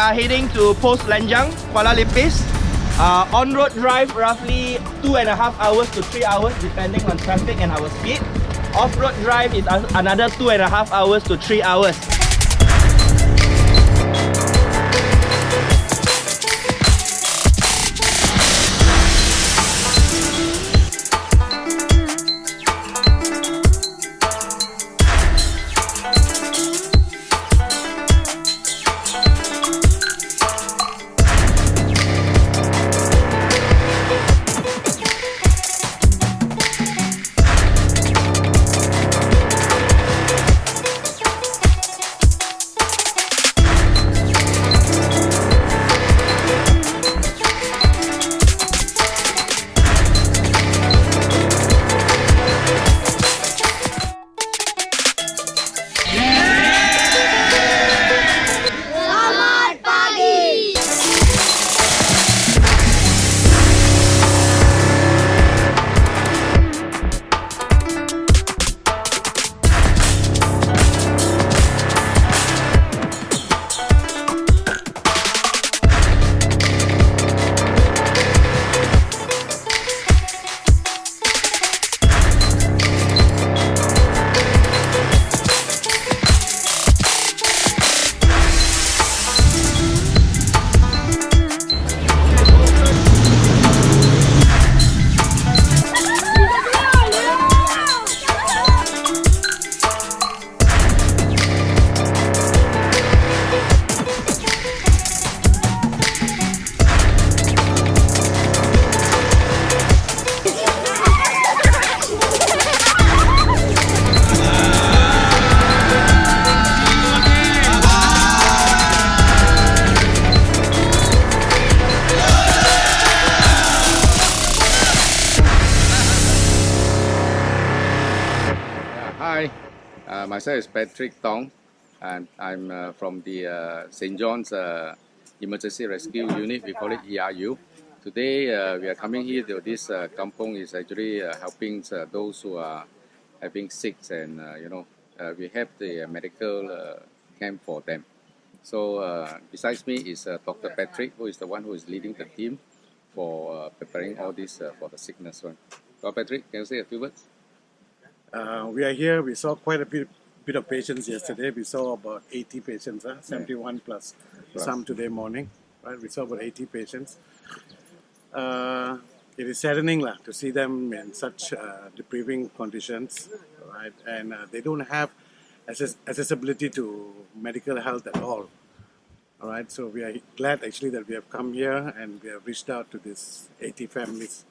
are heading to Pos Lenjang, Kuala Lumpur. On-road drive roughly 2.5 hours to 3 hours depending on traffic and our speed. Off-road drive is another 2.5 hours to 3 hours. Hi, myself is Patrick Tong, and I'm from the St. John's Emergency Rescue Unit. We call it ERU. Today we are coming here to this kampung is actually helping those who are having sick, and we have the medical camp for them. So besides me is Dr. Patrick, who is the one who is leading the team for preparing all this for the sickness one. Dr. Patrick, can you say a few words? We are here. We saw quite a bit of patients yesterday. We saw about 80 patients, 71 plus some today morning. Right, we saw about 80 patients. It is saddening to see them in such depriving conditions, right? And they don't have accessibility to medical health at all. All right, so we are glad actually that we have come here and we have reached out to these 80 families